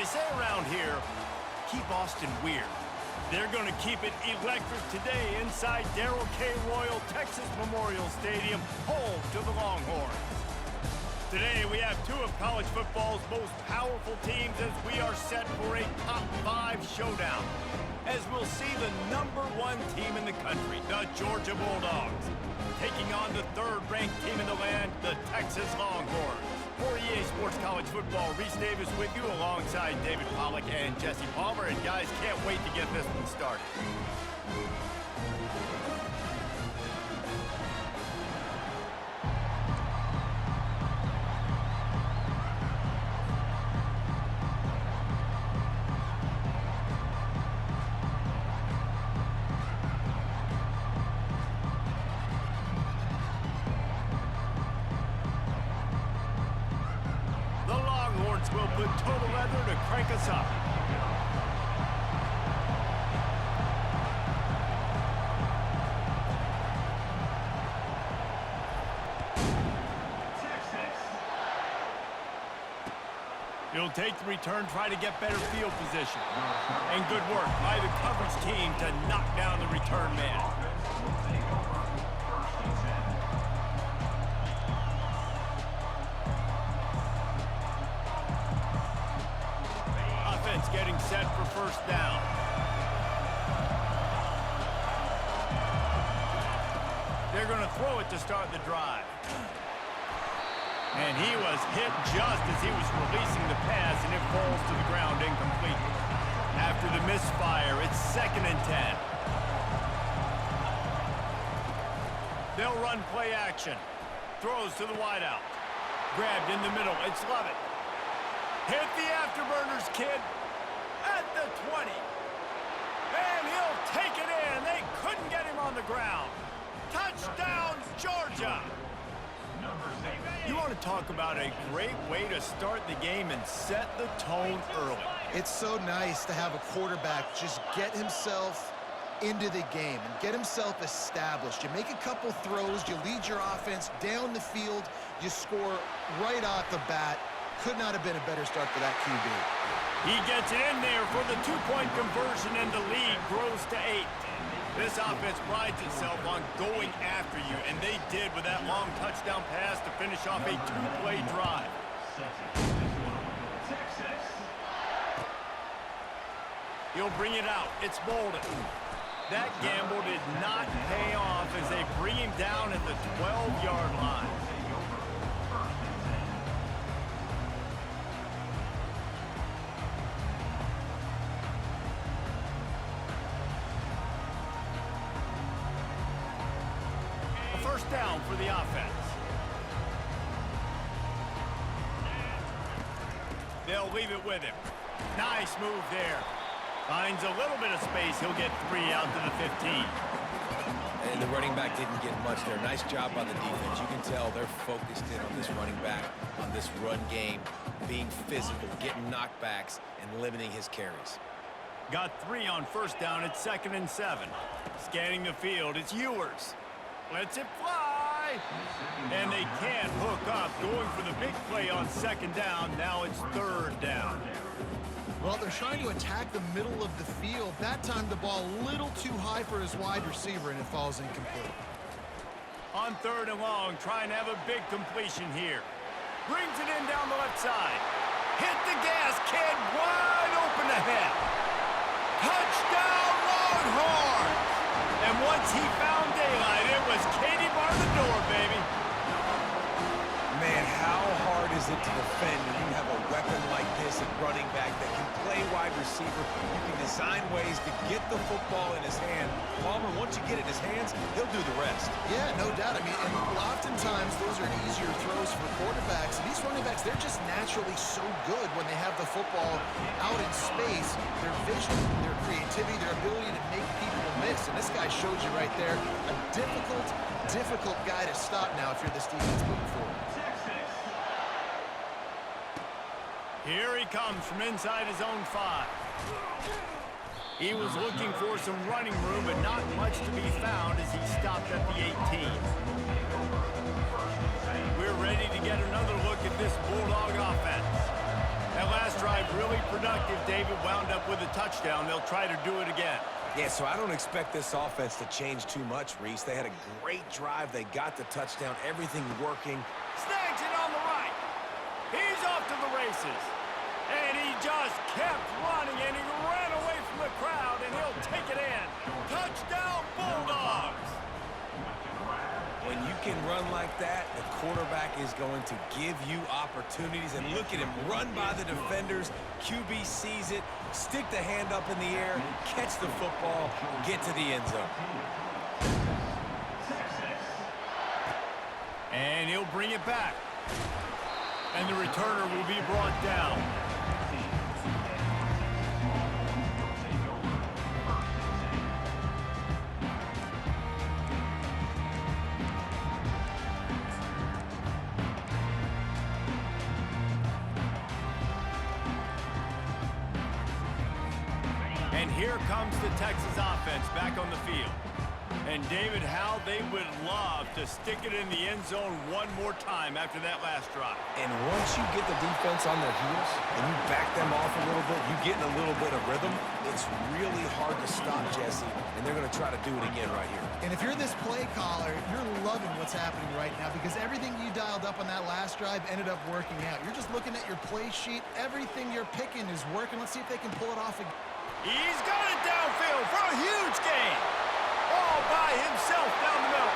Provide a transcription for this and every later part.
they say around here, keep Austin weird. They're going to keep it electric today inside Darrell K. Royal Texas Memorial Stadium, home to the Longhorns. Today, we have two of college football's most powerful teams as we are set for a top 5 showdown. As we'll see the #1 team in the country, the Georgia Bulldogs, taking on the 3rd-ranked team in the land, the Texas Longhorns. For EA Sports College Football, Reese Davis with you alongside David Pollack and Jesse Palmer. And guys, can't wait to get this one started. Will put total leather to crank us up. He'll take the return, try to get better field position. And good work by the coverage team to knock down the return man. Getting set for first down. They're going to throw it to start the drive. And he was hit just as he was releasing the pass, and it falls to the ground incomplete. After the misfire, it's 2nd and 10. They'll run play action. Throws to the wideout. Grabbed in the middle. It's Lovett. Hit the afterburners, kid. At the 20. And he'll take it in. They couldn't get him on the ground. Touchdown, Georgia. You want to talk about a great way to start the game and set the tone early. It's so nice to have a quarterback just get himself into the game and get himself established. You make a couple throws, you lead your offense down the field, you score right off the bat. Could not have been a better start for that QB. He gets it in there for the 2-point conversion, and the lead grows to 8. This offense prides itself on going after you, and they did with that long touchdown pass to finish off a 2-play drive. He'll bring it out. It's Bolden. That gamble did not pay off as they bring him down at the 12-yard line. First down for the offense. They'll leave it with him. Nice move there. Finds a little bit of space. He'll get 3 out to the 15. And the running back didn't get much there. Nice job by the defense. You can tell they're focused in on this running back, on this run game, being physical, getting knockbacks, and limiting his carries. Got 3 on first down. It's 2nd and 7. Scanning the field. It's Ewers. Lets it fly. And they can't hook up. Going for the big play on 2nd down. Now it's 3rd down. Well, they're trying to attack the middle of the field. That time the ball a little too high for his wide receiver, and it falls incomplete. On 3rd and long, trying to have a big completion here. Brings it in down the left side. Hit the gas, kid. Wide open ahead. Touchdown, Longhorns! And once he found daylight, it was Katie bar the door, baby. Man, how hard is it to defend when you have a weapon like this at running back that can play wide receiver? You can design ways to get the football in his hand. Palmer, once you get it in his hands, he'll do the rest. Yeah, no doubt. I mean, and oftentimes those are easier throws for quarterbacks. And these running backs, they're just naturally so good when they have the football out in space. Their vision, their creativity, their ability to make people miss. And this guy shows you right there a difficult guy to stop now if you're this defense moving forward. Here he comes from inside his own 5. He was looking for some running room, but not much to be found as he stopped at the 18. We're ready to get another look at this Bulldog offense. That last drive really productive. David wound up with a touchdown. They'll try to do it again. Yeah, so I don't expect this offense to change too much, Reese. They had a great drive. They got the touchdown. Everything working. Snags it on the right. He's off to the races. And he just kept running, and he ran away from the crowd, and he'll take it in. Touchdown, Bulldogs! When you can run like that, the quarterback is going to give you opportunities. And look at him run by the defenders. QB sees it, stick the hand up in the air, catch the football, get to the end zone. And he'll bring it back. And the returner will be brought down. And here comes the Texas offense back on the field. And David, how they would love to stick it in the end zone one more time after that last drive. And once you get the defense on their heels and you back them off a little bit, you get in a little bit of rhythm, it's really hard to stop, Jesse, and they're going to try to do it again right here. And if you're this play caller, you're loving what's happening right now because everything you dialed up on that last drive ended up working out. You're just looking at your play sheet. Everything you're picking is working. Let's see if they can pull it off again. He's got it downfield for a huge gain. All by himself down the middle.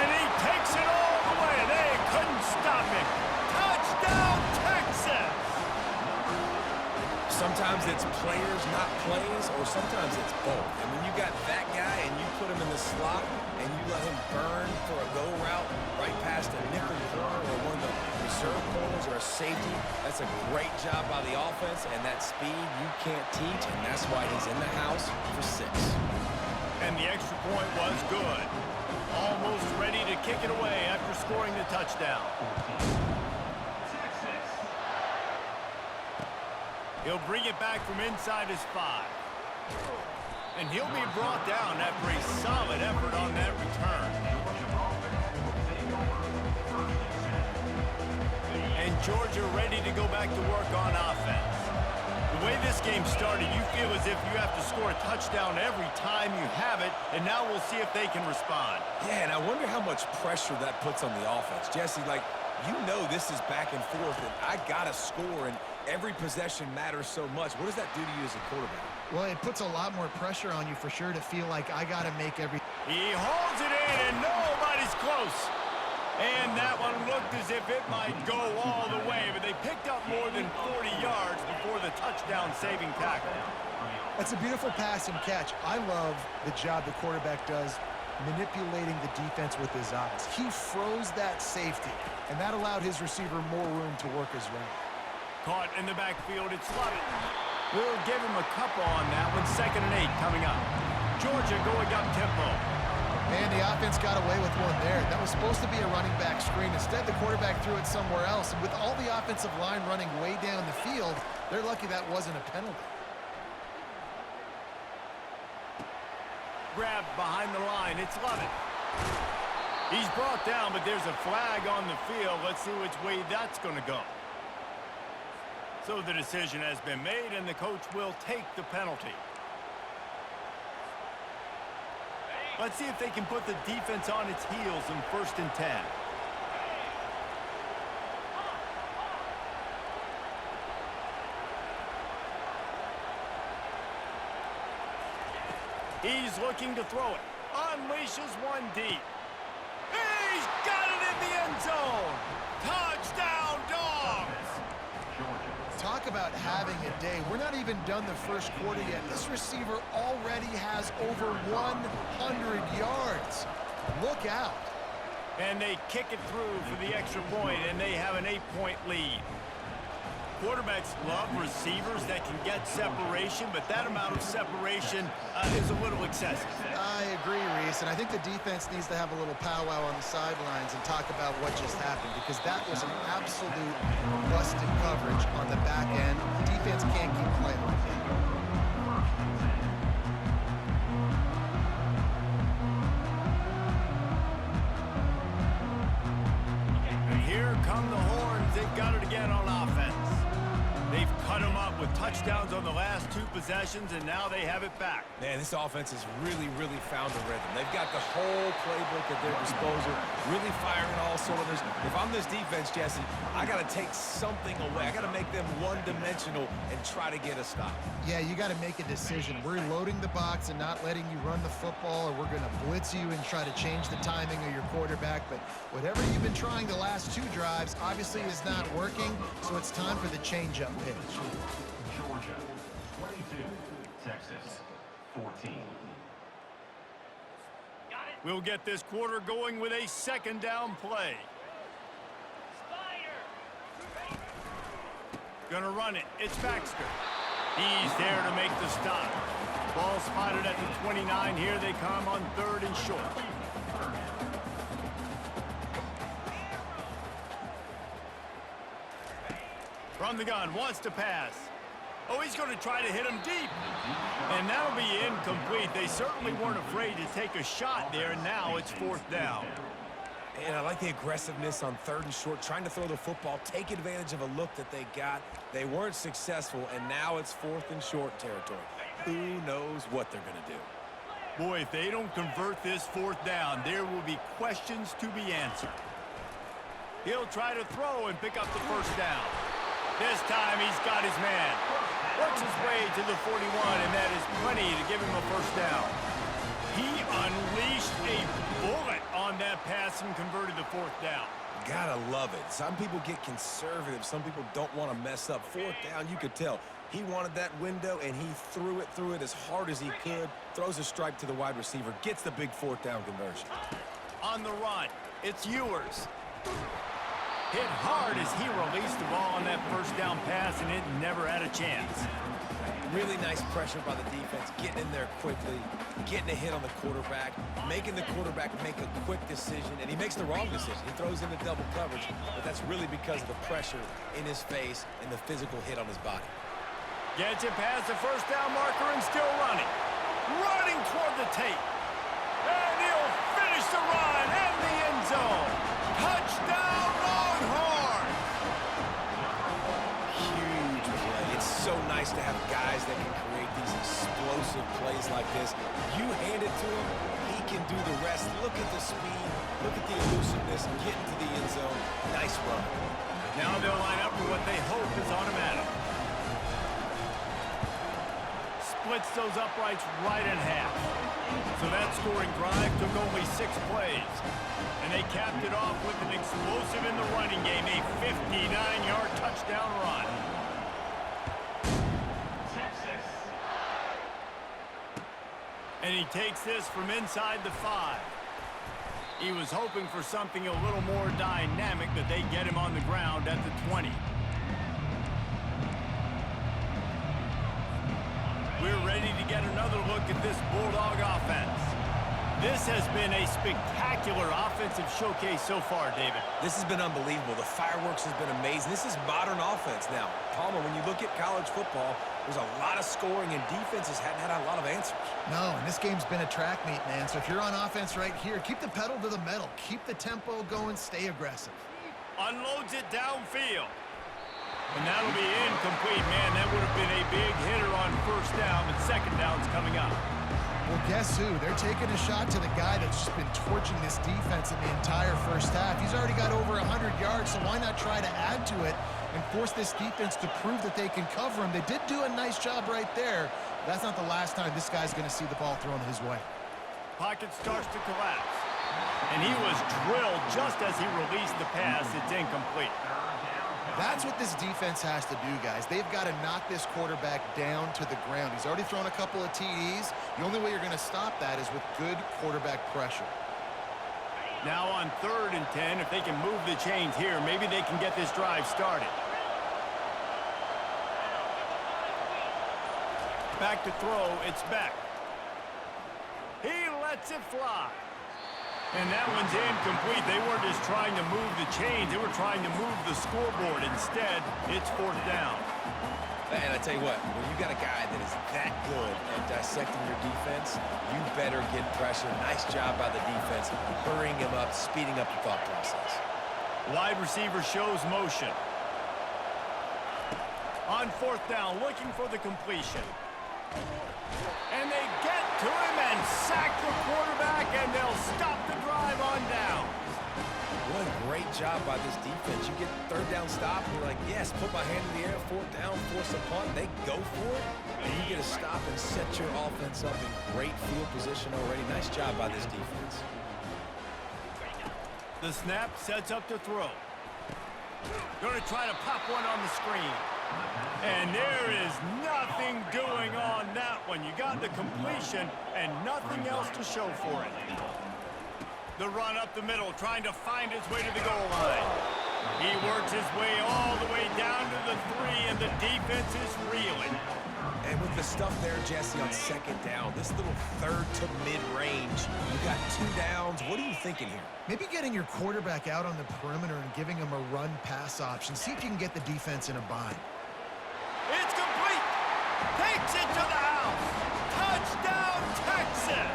And he takes it all the way. They couldn't stop him. Touchdown, Texas! Sometimes it's players, not plays, or sometimes it's both. And when you got that guy and you put him in the slot and you let him burn for a go route right past a nickel corner or one of the reserve corners or a safety, that's a great job by the offense, and that speed you can't teach, and that's why he's in the house for 6. And the extra point was good. Almost ready to kick it away after scoring the touchdown. He'll bring it back from inside his 5. And he'll be brought down after a solid effort on that return. And Georgia ready to go back to work on offense. The way this game started, you feel as if you have to score a touchdown every time you have it, and now we'll see if they can respond. Yeah, and I wonder how much pressure that puts on the offense. Jesse, like, you know this is back and forth, and I got to score, and every possession matters so much. What does that do to you as a quarterback? Well, it puts a lot more pressure on you for sure to feel like I got to make every... He holds it in, and nobody's close. And that one looked as if it might go all the way, but they picked up more than 40 yards before the touchdown-saving tackle. That's a beautiful pass and catch. I love the job the quarterback does manipulating the defense with his eyes. He froze that safety, and that allowed his receiver more room to work his route. Caught in the backfield, it's Slid'n. We'll give him a couple on that one. 2nd and 8 coming up. Georgia going up tempo. And the offense got away with one there. That was supposed to be a running back screen. Instead, the quarterback threw it somewhere else. And with all the offensive line running way down the field, they're lucky that wasn't a penalty. Grabbed behind the line, it's Slid'n. He's brought down, but there's a flag on the field. Let's see which way that's going to go. So the decision has been made, and the coach will take the penalty. Let's see if they can put the defense on its heels in 1st and 10. He's looking to throw it. Unleashes one deep. He's got it in the end zone. Touchdown, Dogs! Talk about having a day. We're not even done the first quarter yet. This receiver already has over 100 yards. Look out. And they kick it through for the extra point, and they have an 8-point lead. Quarterbacks love receivers that can get separation, but that amount of separation is a little excessive. I agree, Reese, and I think the defense needs to have a little powwow on the sidelines and talk about what just happened, because that was an absolute busted coverage on the back end. Defense can't keep playing like that. And here come the horns. They've got it again on offense. They've cut them up with touchdowns on the last 2 possessions, and now they have it back. Man, this offense has really found a rhythm. They've got the whole playbook at their disposal, really firing on all cylinders. If I'm this defense, Jesse, I got to take something away. I got to make them one-dimensional and try to get a stop. Yeah, you got to make a decision. We're loading the box and not letting you run the football, or we're going to blitz you and try to change the timing of your quarterback. But whatever you've been trying the last 2 drives obviously is not working, so it's time for the change-up pitch. Georgia, 22. Texas, 14. We'll get this quarter going with a 2nd down play. Gonna run it. It's Baxter. He's there to make the stop. Ball spotted at the 29. Here they come on 3rd and short. From the gun, wants to pass. Oh, he's going to try to hit him deep. And that'll be incomplete. They certainly weren't afraid to take a shot there, and now it's 4th down. And I like the aggressiveness on 3rd and short, trying to throw the football, take advantage of a look that they got. They weren't successful, and now it's 4th and short territory. Who knows what they're going to do? Boy, if they don't convert this 4th down, there will be questions to be answered. He'll try to throw and pick up the 1st down. This time he's got his man. Works his way to the 41, and that is plenty to give him a 1st down. He unleashed a bullet on that pass and converted the 4th down. Gotta love it. Some people get conservative. Some people don't want to mess up. 4th down, you could tell. He wanted that window, and he threw it as hard as he could. Throws a strike to the wide receiver. Gets the big 4th down conversion. On the run, it's Ewers. Hit hard as he released the ball on that 1st down pass, and it never had a chance. Really nice pressure by the defense, getting in there quickly, getting a hit on the quarterback, making the quarterback make a quick decision, and he makes the wrong decision. He throws into double coverage, but that's really because of the pressure in his face and the physical hit on his body. Gets it past the 1st down marker and still running. Running toward the tape. And he'll finish the run in the end zone. Touchdown, Longhorns! Huge play. It's so nice to have guys that can create these explosive plays like this. You hand it to him, he can do the rest. Look at the speed, look at the elusiveness, getting to the end zone. Nice run. Now they'll line up for what they hope is automatic. Splits those uprights right in half. So that scoring drive took only 6 plays. And they capped it off with an explosive in the running game, a 59-yard touchdown run. Texas. And he takes this from inside the 5. He was hoping for something a little more dynamic, but they get him on the ground at the 20. We're ready to get another look at this Bulldog offense. This has been a spectacular offensive showcase so far, David. This has been unbelievable. The fireworks has been amazing. This is modern offense now. Palmer, when you look at college football, there's a lot of scoring, and defenses hadn't had a lot of answers. No, and this game's been a track meet, man. So if you're on offense right here, keep the pedal to the metal. Keep the tempo going. Stay aggressive. Unloads it downfield. And that'll be incomplete, man. That would have been a big hitter on 1st down, but 2nd down's coming up. Well, guess who? They're taking a shot to the guy that's just been torching this defense in the entire 1st half. He's already got over 100 yards, so why not try to add to it and force this defense to prove that they can cover him? They did do a nice job right there. That's not the last time this guy's going to see the ball thrown his way. Pocket starts to collapse. And he was drilled just as he released the pass. It's incomplete. That's what this defense has to do, guys. They've got to knock this quarterback down to the ground. He's already thrown a couple of TDs. The only way you're going to stop that is with good quarterback pressure. Now on 3rd and 10, if they can move the chains here, maybe they can get this drive started. Back to throw, it's Beck. He lets it fly. And that one's incomplete. They weren't just trying to move the chains. They were trying to move the scoreboard. Instead, it's 4th down. And I tell you what, when you got a guy that is that good at dissecting your defense, you better get pressure. Nice job by the defense, hurrying him up, speeding up the thought process. Wide receiver shows motion. On fourth down, looking for the completion. And they get to him and sack the quarterback, and they'll stop the drive on down. What a great job by this defense. You get third down stop, and you're like, yes, put my hand in the air, fourth down, force a punt. They go for it, and you get a stop and set your offense up in great field position already. Nice job by this defense. The snap sets up to throw. Going to try to pop one on the screen. And there is nothing doing on that one. You got the completion and nothing else to show for it. The run up the middle, trying to find his way to the goal line. He works his way all the way down to the 3, and the defense is reeling. And with the stuff there, Jesse, on second down, this little third to mid-range, you got 2 downs. What are you thinking here? Maybe getting your quarterback out on the perimeter and giving him a run-pass option. See if you can get the defense in a bind. It's complete. Takes it to the house. Touchdown, Texas.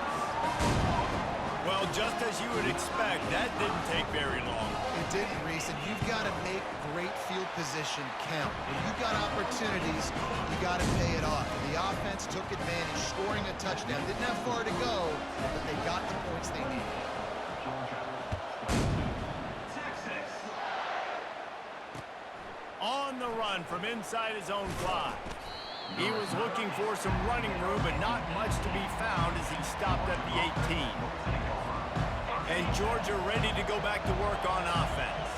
Well, just as you would expect, that didn't take very long. It didn't, Reese, and you've got to make great field position count. When you've got opportunities, you got to pay it off. And the offense took advantage, scoring a touchdown. Didn't have far to go, but they got the points they needed. Texas. On the run from inside his own 5. He was looking for some running room, but not much to be found as he stopped at the 18. And Georgia ready to go back to work on offense.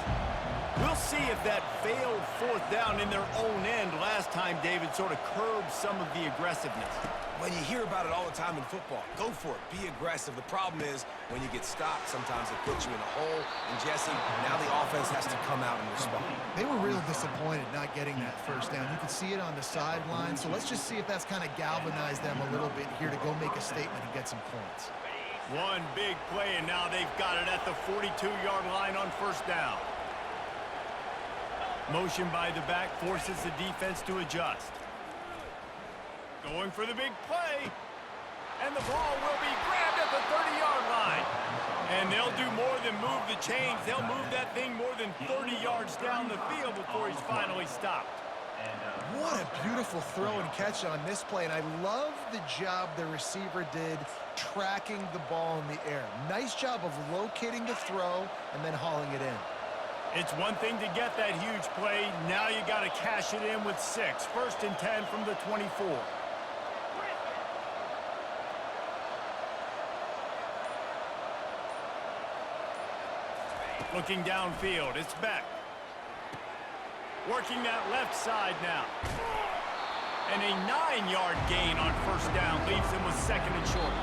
We'll see if that failed fourth down in their own end last time, David, sort of curbed some of the aggressiveness. Well, you hear about it all the time in football. Go for it. Be aggressive. The problem is when you get stopped, sometimes it puts you in a hole. And, Jesse, now the offense has to come out and respond. They were real disappointed not getting that first down. You could see it on the sideline. So let's just see if that's kind of galvanized them a little bit here to go make a statement and get some points. One big play, and now they've got it at the 42-yard line on first down. Motion by the back forces the defense to adjust. Going for the big play. And the ball will be grabbed at the 30-yard line. And they'll do more than move the chains. They'll move that thing more than 30 yards down the field before he's finally stopped. What a beautiful throw and catch on this play. And I love the job the receiver did tracking the ball in the air. Nice job of locating the throw and then hauling it in. It's one thing to get that huge play. Now you got to cash it in with 6. First and 10 from the 24. Looking downfield, it's Beck. Working that left side now. And a 9-yard gain on first down leaves him with second and short.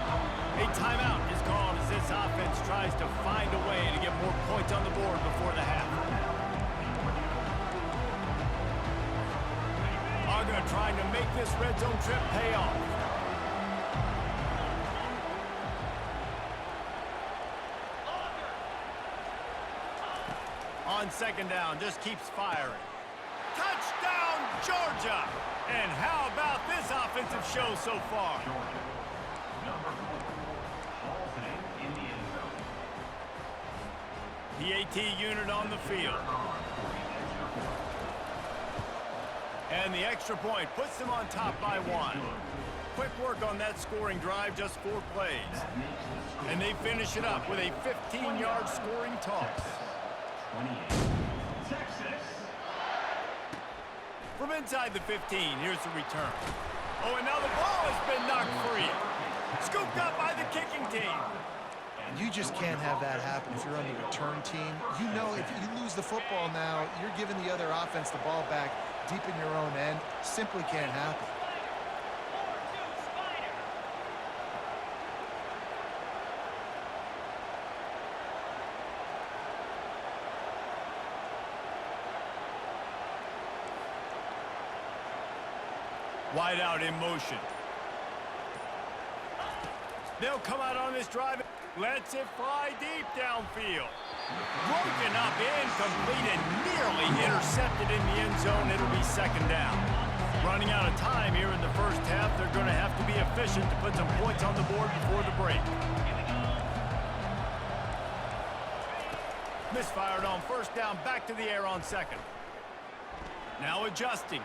A timeout is called as this offense tries to find a way to get more points on the board before the half. Agna trying to make this red zone trip pay off. On second down, just keeps firing. Touchdown, Georgia! And how about this offensive show so far? Number 4 hauls it in the end zone. PAT unit on the field. And the extra point puts them on top by 1. Quick work on that scoring drive, just 4 plays. And they finish it up with a 15-yard scoring toss. 28. Texas. From inside the 15, here's the return. Oh, and now the ball has been knocked free. Scooped up by the kicking team. You just can't have that happen if you're on the return team. You know if you lose the football now, you're giving the other offense the ball back deep in your own end. Simply can't happen. Wide out in motion. They'll come out on this drive. Lets it fly deep downfield. Broken up, incomplete, and nearly intercepted in the end zone. It'll be second down. Running out of time here in the first half. They're going to have to be efficient to put some points on the board before the break. Misfired on first down, back to the air on second. Now adjusting.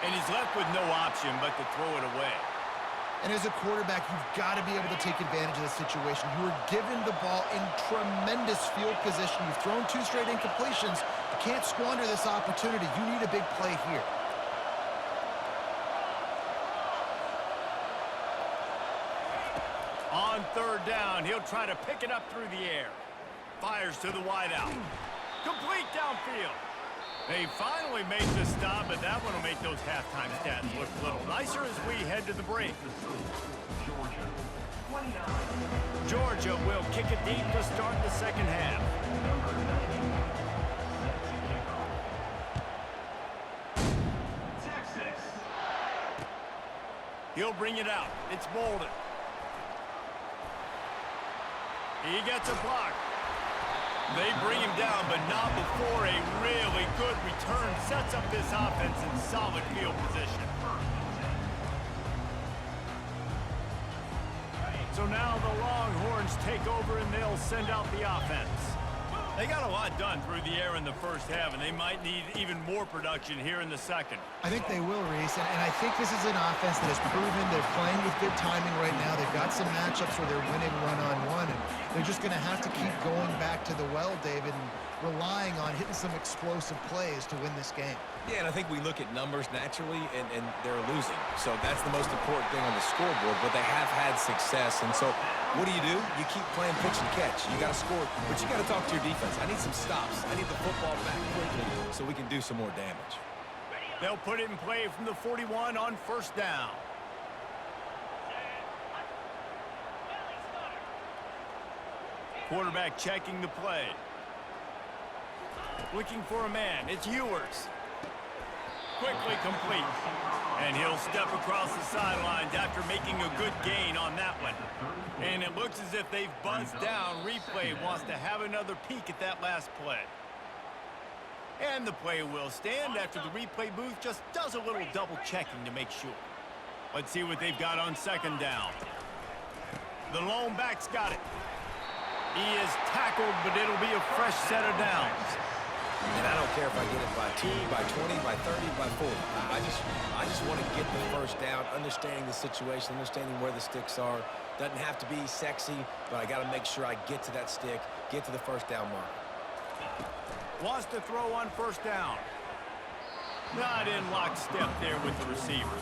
And he's left with no option but to throw it away. And as a quarterback, you've got to be able to take advantage of the situation. You were given the ball in tremendous field position. You've thrown 2 straight incompletions. You can't squander this opportunity. You need a big play here. On 3rd down, he'll try to pick it up through the air. Fires to the wideout. Complete downfield. They finally made the stop, but that one will make those halftime stats look a little nicer as we head to the break. Georgia will kick it deep to start the second half. Texas. He'll bring it out. It's Bolden. He gets a block. They bring him down, but not before a really good return sets up this offense in solid field position. So now the Longhorns take over and they'll send out the offense. They got a lot done through the air in the first half, and they might need even more production here in the second. I think they will, Reese, and I think this is an offense that has proven they're playing with good timing right now. They've got some matchups where they're winning one-on-one, and they're just going to have to keep going back to the well, David, and relying on hitting some explosive plays to win this game. Yeah, and I think we look at numbers naturally, and they're losing. So that's the most important thing on the scoreboard, but they have had success. And so what do? You keep playing pitch and catch. You got to score, but you got to talk to your defense. I need some stops. I need the football back quickly so we can do some more damage. They'll put it in play from the 41 on 1st down. Quarterback checking the play. Looking for a man. It's Ewers. Quickly complete. And he'll step across the sidelines after making a good gain on that one. And it looks as if they've buzzed down. Replay wants to have another peek at that last play. And the play will stand after the replay booth just does a little double checking to make sure. Let's see what they've got on 2nd down. The lone back's got it. He is tackled, but it'll be a fresh set of downs. And I don't care if I get it by 2, by 20, by 30, by 40. I just want to get the 1st down, understanding the situation, understanding where the sticks are. Doesn't have to be sexy, but I got to make sure I get to that stick, get to the 1st down mark. Wants to throw on 1st down. Not in lockstep there with the receiver.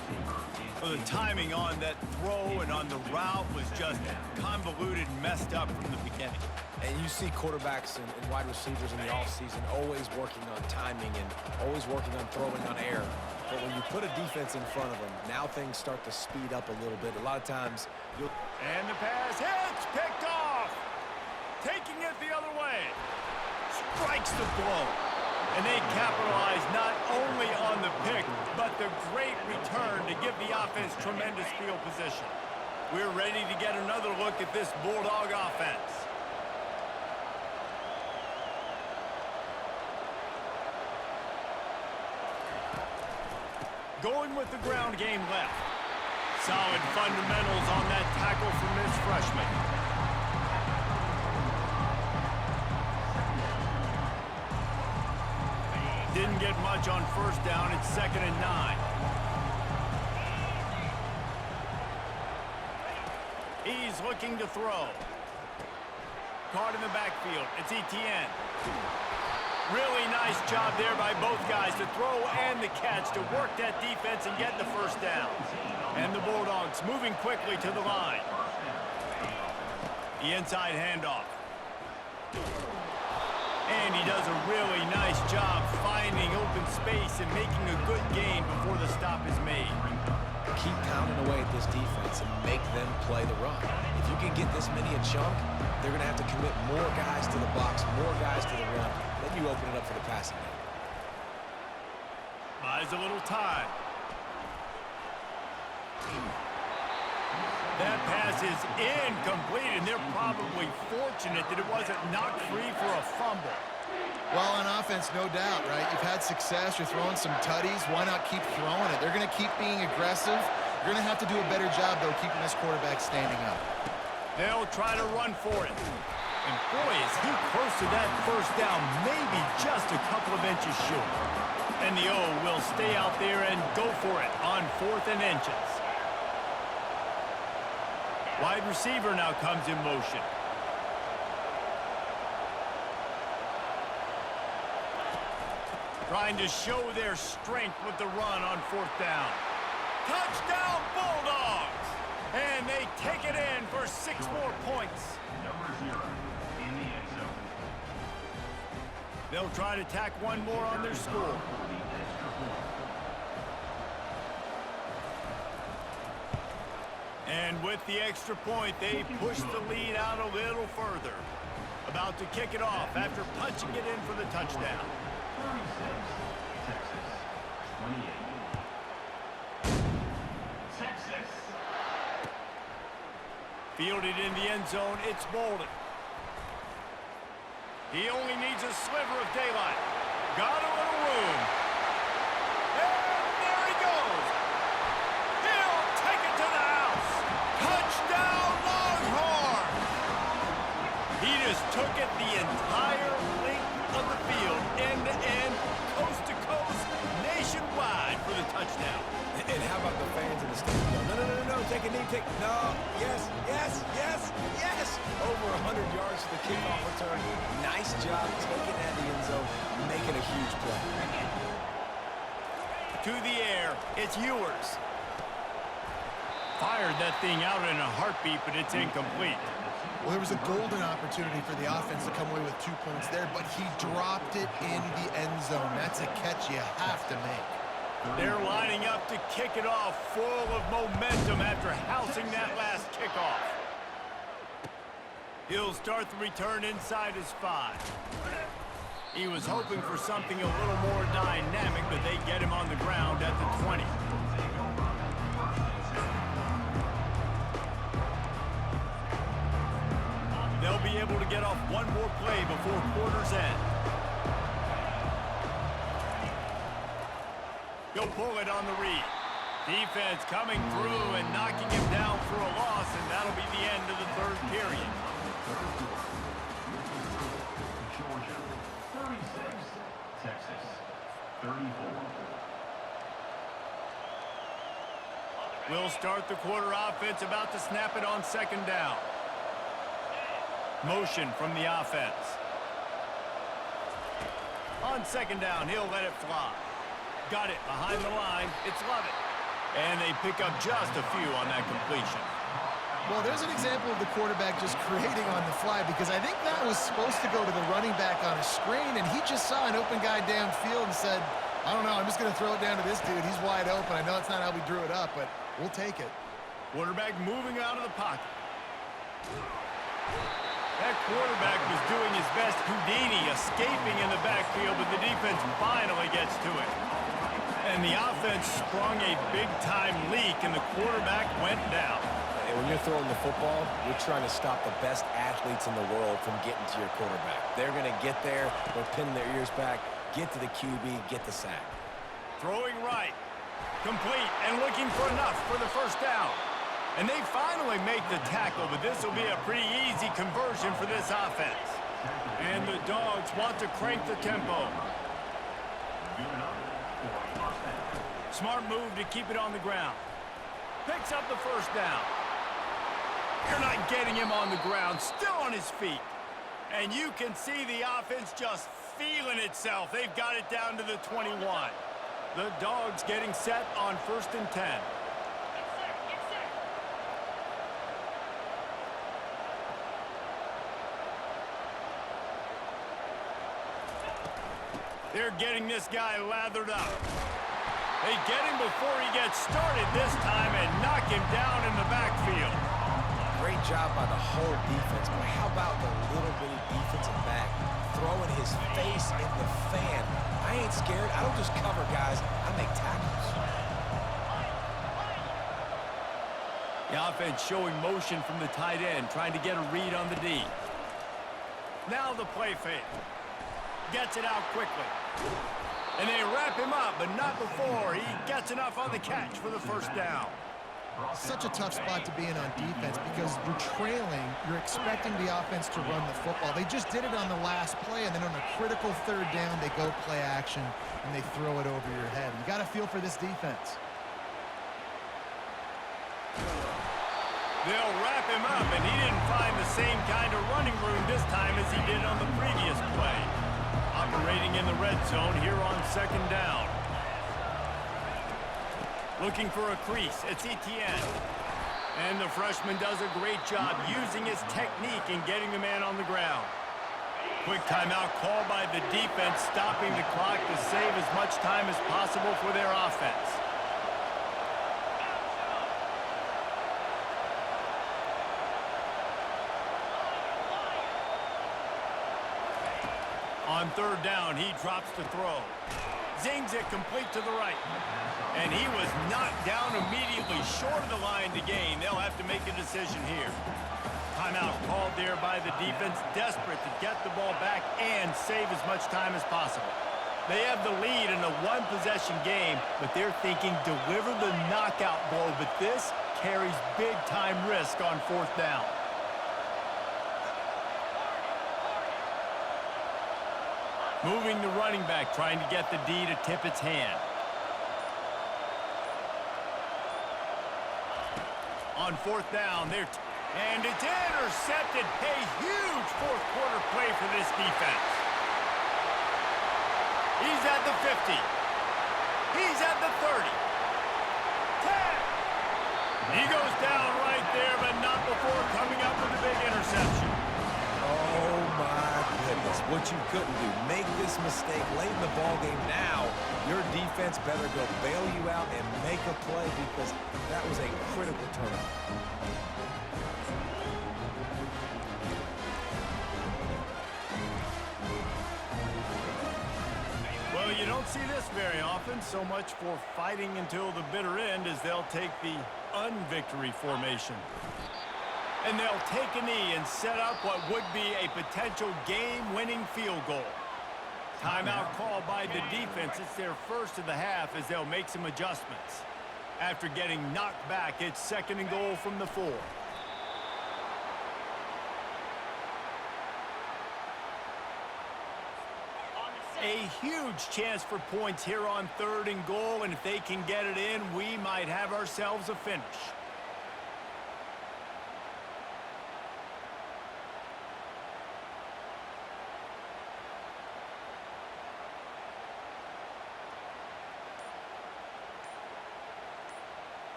So the timing on that throw and on the route was just convoluted and messed up from the beginning. And you see quarterbacks and wide receivers in the offseason always working on timing and always working on throwing on air. But when you put a defense in front of them, now things start to speed up a little bit. A lot of times you'll... And the pass hits, picked off. Taking it the other way. Strikes the blow. And they capitalize not only on the pick, but the great return to give the offense tremendous field position. We're ready to get another look at this Bulldog offense. Going with the ground game left. Solid fundamentals on that tackle from this freshman. Didn't get much on 1st down. It's 2nd and 9. He's looking to throw. Caught in the backfield. It's Etienne. Really nice job there by both guys to throw and the catch to work that defense and get the 1st down. And the Bulldogs moving quickly to the line. The inside handoff. And he does a really nice job finding open space and making a good gain before the stop is made. Keep pounding away at this defense and make them play the run. If you can get this many a chunk, they're going to have to commit more guys to the box, more guys to the run. Then you open it up for the passing game. Buys a little time. That pass is incomplete, and they're probably fortunate that it wasn't knocked free for a fumble. Well, on offense, no doubt, right? You've had success. You're throwing some tutties. Why not keep throwing it? They're going to keep being aggressive. You're going to have to do a better job, though, keeping this quarterback standing up. They'll try to run for it. And boy, is he close to that 1st down, maybe just a couple of inches short. And the O will stay out there and go for it on 4th and inches. Wide receiver now comes in motion. Trying to show their strength with the run on 4th down. Touchdown Bulldogs! And they take it in for 6 more points. Number 0 in the end zone. They'll try to tack one more on their score. And with the extra point, they push the lead out a little further. About to kick it off after punching it in for the touchdown. 36, Texas. 28. Texas. Fielded in the end zone, it's Bolden. He only needs a sliver of daylight. Got a little room. And there he goes. He'll take it to the house. Touchdown Longhorns! He just took it the entire length of the field, end to end, coast to coast, nationwide for the touchdown. And how about the fans in the stadium? No, take a knee, no, yes. Over 100 yards to the kickoff return. Nice job taking that in the end zone, making a huge play. To the air, it's Ewers. Fired that thing out in a heartbeat, but it's incomplete. Well, there was a golden opportunity for the offense to come away with 2 points there, but he dropped it in the end zone. That's a catch you have to make. They're lining up to kick it off, full of momentum after housing that last kickoff. He'll start the return inside his 5. He was hoping for something a little more dynamic, but they get him on the ground at the 20. They'll be able to get off one more play before quarter's end. He'll pull it on the read. Defense coming through and knocking him down for a loss, and that'll be the end of the 3rd period. Georgia. 36, Texas. 34. We'll start the quarter offense, about to snap it on 2nd down. Motion from the offense. On 2nd down, he'll let it fly. Got it behind the line. It's Lovett. And they pick up just a few on that completion. Well, there's an example of the quarterback just creating on the fly, because I think that was supposed to go to the running back on a screen, and he just saw an open guy downfield and said, I don't know, I'm just going to throw it down to this dude. He's wide open. I know that's not how we drew it up, but we'll take it. Quarterback moving out of the pocket. That quarterback was doing his best Houdini, escaping in the backfield, but the defense finally gets to it. And the offense sprung a big-time leak, and the quarterback went down. And when you're throwing the football, you're trying to stop the best athletes in the world from getting to your quarterback. They're going to get there, they're pinning their ears back, get to the QB, get the sack. Throwing right, complete, and looking for enough for the 1st down. And they finally make the tackle, but this will be a pretty easy conversion for this offense. And the Dogs want to crank the tempo. Smart move to keep it on the ground. Picks up the 1st down. You're not getting him on the ground, still on his feet. And you can see the offense just feeling itself. They've got it down to the 21. The Dogs getting set on 1st and 10. They're getting this guy lathered up. They get him before he gets started this time and knock him down in the backfield. Great job by the whole defense, but how about the little bitty defensive back throwing his face in the fan? I ain't scared. I don't just cover guys. I make tackles. The offense showing motion from the tight end, trying to get a read on the D. Now the play fake. Gets it out quickly. And they wrap him up, but not before he gets enough on the catch for the 1st down. Such a tough spot to be in on defense because you're trailing, you're expecting the offense to run the football. They just did it on the last play, and then on a critical third down, they go play action, and they throw it over your head. You got to feel for this defense. They'll wrap him up, and he didn't find the same kind of running room this time as he did on the previous play. Operating in the red zone here on second down. Looking for a crease, it's Etienne. And the freshman does a great job using his technique and getting the man on the ground. Quick timeout call by the defense, stopping the clock to save as much time as possible for their offense. On third down, he drops the throw. Zings it complete to the right. And he was knocked down immediately short of the line to gain. They'll have to make a decision here. Timeout called there by the defense, desperate to get the ball back and save as much time as possible. They have the lead in a one-possession game, but they're thinking deliver the knockout blow, but this carries big-time risk on fourth down. Moving the running back, trying to get the D to tip its hand. On fourth down, and it's intercepted. A huge fourth quarter play for this defense. He's at the 50. He's at the 30. 10. He goes down right there, but not before coming up with a big interception. Oh, my goodness. What you couldn't do. Make this mistake late in the ballgame. Now, your defense better go bail you out and make a play because that was a critical turnover. Well, you don't see this very often. So much for fighting until the bitter end as they'll take the unvictory formation. And they'll take a knee and set up what would be a potential game-winning field goal. Timeout called by the defense. It's their first of the half as they'll make some adjustments. After getting knocked back, it's second and goal from the 4. A huge chance for points here on third and goal, and if they can get it in, we might have ourselves a finish.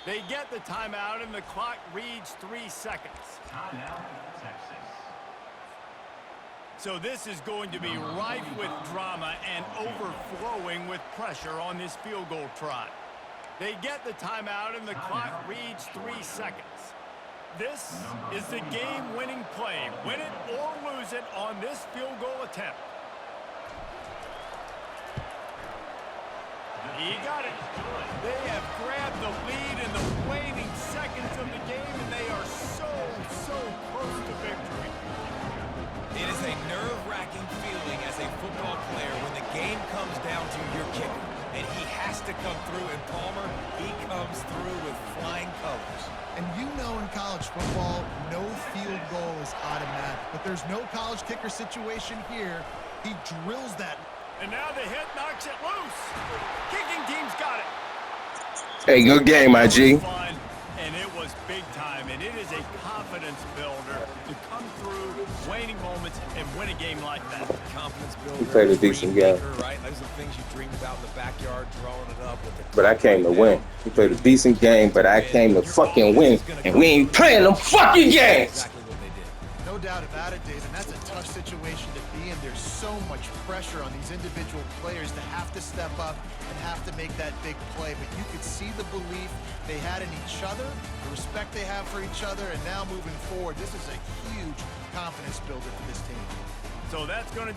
They get the timeout, and the clock reads 3 seconds. Timeout, Texas. So this is going to be rife with drama and overflowing with pressure on this field goal try. They get the timeout, and the clock reads 3 seconds. This is the game-winning play. Win it or lose it on this field goal attempt. He got it. They have grabbed the lead in the waning seconds of the game, and they are so close to victory. It is a nerve-wracking feeling as a football player when the game comes down to your kicker, and he has to come through, and Palmer, he comes through with flying colors. And you know in college football, no field goal is automatic, but there's no college kicker situation here. He drills that. And now the hit knocks it loose. Kicking team's got it. Hey, good game, my G. Fun, and it was big time, and it is a confidence builder to come through waning moments and win a game like that. Confidence builder. He played a decent game. Right? Those are things you dream about in the backyard, drawing it up with the. But I came to win. He played a decent game, but I came to fucking win. And we ain't playing them fucking games. Exactly what they did. No doubt about it, Dave, and that's a tough situation to be in. There's so much pressure on these individual players to have to step up and have to make that big play. But you could see the belief they had in each other, the respect they have for each other, and now moving forward, this is a huge confidence builder for this team. So that's going to do